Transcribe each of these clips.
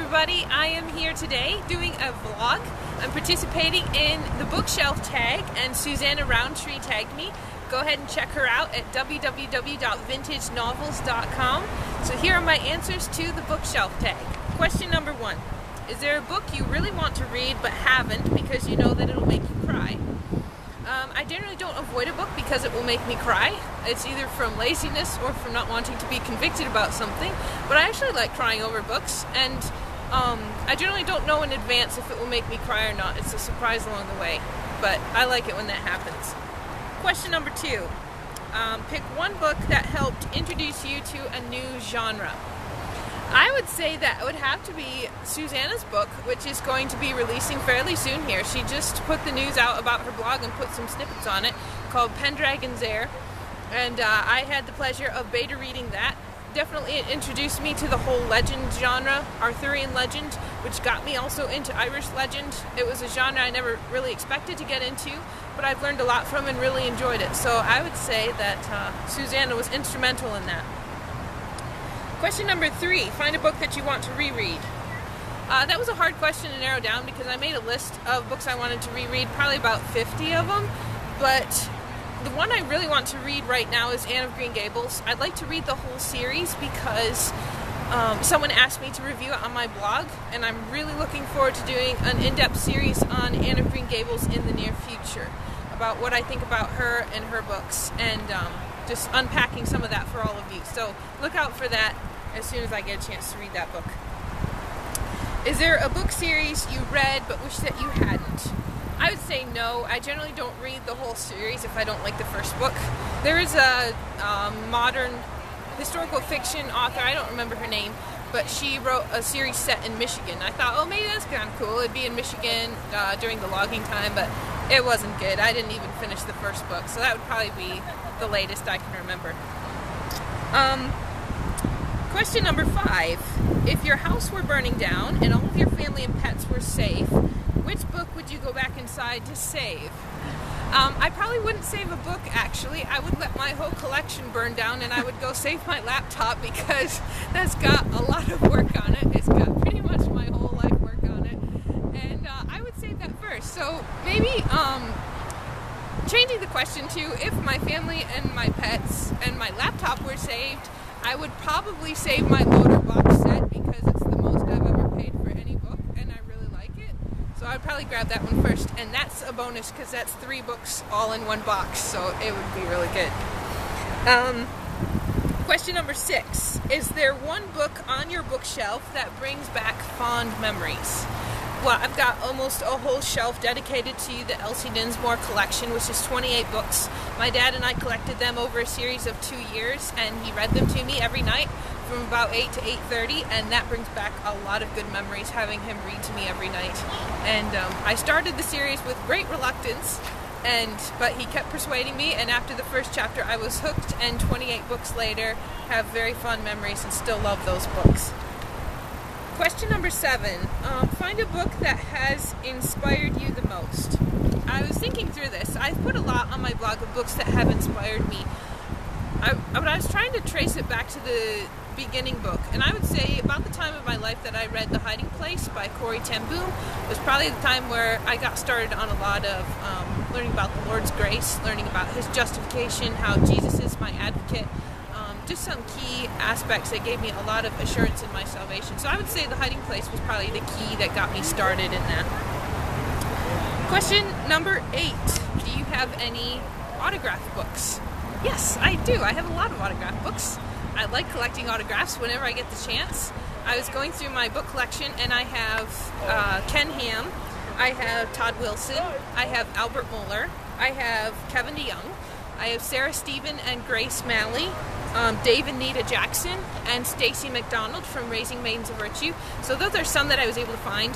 everybody, I am here today doing a vlog. I'm participating in the bookshelf tag and Susanna Roundtree tagged me. Go ahead and check her out at www.vintagenovels.com. So here are my answers to the bookshelf tag. Question number 1. Is there a book you really want to read but haven't because you know that it'll make you cry? I generally don't avoid a book because it will make me cry. It's either from laziness or from not wanting to be convicted about something. But I actually like crying over books, and I generally don't know in advance if it will make me cry or not. It's a surprise along the way, but I like it when that happens. Question number 2. Pick one book that helped introduce you to a new genre. I would say that it would have to be Susanna's book, which is going to be releasing fairly soon here. She just put the news out about her blog and put some snippets on it, called Pendragon's Heir, and I had the pleasure of beta reading that. Definitely it introduced me to the whole legend genre, Arthurian legend, which got me also into Irish legend. It was a genre I never really expected to get into, but I've learned a lot from and really enjoyed it. So I would say that Susanna was instrumental in that. Question number 3, find a book that you want to reread. That was a hard question to narrow down because I made a list of books I wanted to reread, probably about 50 of them, but the one I really want to read right now is Anne of Green Gables. I'd like to read the whole series because someone asked me to review it on my blog, and I'm really looking forward to doing an in-depth series on Anne of Green Gables in the near future, about what I think about her and her books, and just unpacking some of that for all of you. So look out for that as soon as I get a chance to read that book. Is there a book series you read but wish that you hadn't? I would say no. I generally don't read the whole series if I don't like the first book. There is a modern historical fiction author, I don't remember her name, but she wrote a series set in Michigan. I thought, oh, maybe that's kind of cool. It'd be in Michigan during the logging time, but it wasn't good. I didn't even finish the first book, so that would probably be the latest I can remember. Question number 5. If your house were burning down and all of your family and pets were safe, which book would you go back inside to save? I probably wouldn't save a book, actually. I would let my whole collection burn down and I would go save my laptop because that's got a lot of work on it. It's got pretty much my whole life work on it. And I would save that first. So maybe changing the question to if my family and my pets and my laptop were saved, I would probably save my Loader box set because it's the most I've ever paid for any book and I really like it. So I'd probably grab that one first, and that's a bonus because that's 3 books all in one box, so it would be really good. Question number 6. Is there one book on your bookshelf that brings back fond memories? Well, I've got almost a whole shelf dedicated to the Elsie Dinsmore collection, which is 28 books. My dad and I collected them over a series of 2 years, and he read them to me every night from about 8 to 8:30, and that brings back a lot of good memories, having him read to me every night. And I started the series with great reluctance, but he kept persuading me, and after the first chapter I was hooked, and 28 books later have very fond memories and still love those books. Question number 7. Find a book that has inspired you the most. I was thinking through this. I've put a lot on my blog of books that have inspired me. But I was trying to trace it back to the beginning book, and I would say about the time of my life that I read The Hiding Place by Corrie ten Boom was probably the time where I got started on a lot of learning about the Lord's grace, learning about His justification, how Jesus is my advocate, just some key aspects that gave me a lot of assurance in my salvation. So I would say The Hiding Place was probably the key that got me started in that. Question number 8. Do you have any autograph books? Yes, I do. I have a lot of autograph books. I like collecting autographs whenever I get the chance. I was going through my book collection and I have Ken Ham, I have Todd Wilson, I have Albert Mohler, I have Kevin DeYoung, I have Sarah Stephen and Grace Malley, Dave and Nita Jackson, and Stacey McDonald from Raising Maidens of Virtue. So those are some that I was able to find.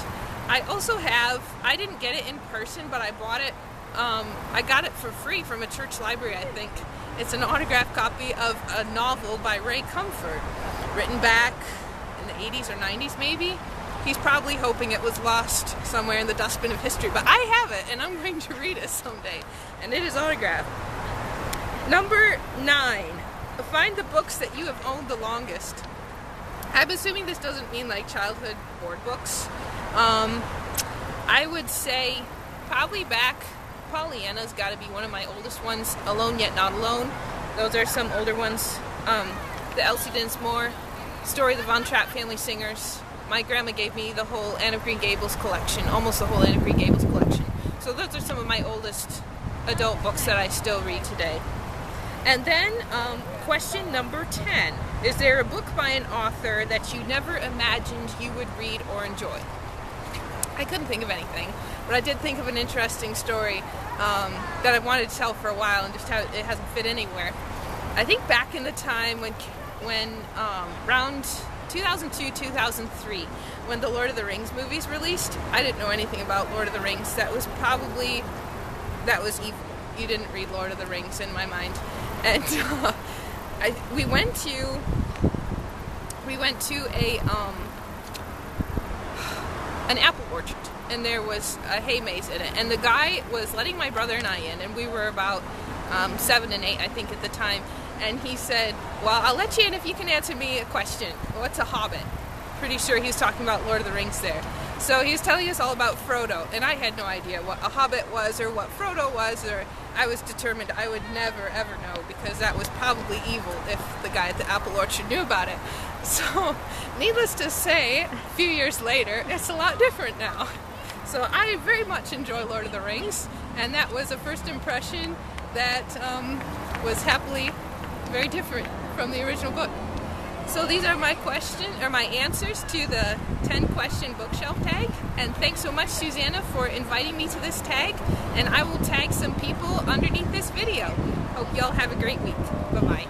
I also have, I didn't get it in person, but I bought it, I got it for free from a church library, I think. It's an autographed copy of a novel by Ray Comfort, written back in the 80s or 90s maybe. He's probably hoping it was lost somewhere in the dustbin of history, but I have it and I'm going to read it someday, and it is autographed. Number 9. Find the books that you have owned the longest. I'm assuming this doesn't mean like childhood board books. I would say probably back, Pollyanna's got to be one of my oldest ones. Alone Yet Not Alone. Those are some older ones. The Elsie Dinsmore, Story of the Von Trapp Family Singers. My grandma gave me the whole Anne of Green Gables collection, almost the whole Anne of Green Gables collection. So those are some of my oldest adult books that I still read today. And then question number 10. Is there a book by an author that you never imagined you would read or enjoy? I couldn't think of anything, but I did think of an interesting story that I wanted to tell for a while and just how it hasn't fit anywhere. I think back in the time when around 2002, 2003, when the Lord of the Rings movies released, I didn't know anything about Lord of the Rings. That was evil. You didn't read Lord of the Rings in my mind. And we went to an apple orchard, and there was a hay maze in it, and the guy was letting my brother and I in, and we were about 7 and 8, I think, at the time. And he said, well, I'll let you in if you can answer me a question. What's a hobbit? Pretty sure he was talking about Lord of the Rings there. So he was telling us all about Frodo, and I had no idea what a hobbit was or what Frodo was, or I was determined I would never ever know, because that was probably evil if the guy at the apple orchard knew about it. So needless to say, a few years later, it's a lot different now. So I very much enjoy Lord of the Rings, and that was a first impression that was happily very different from the original book. So these are my answers to the 10-question bookshelf tag. And thanks so much, Susanna, for inviting me to this tag. And I will tag some people underneath this video. Hope y'all have a great week. Bye-bye.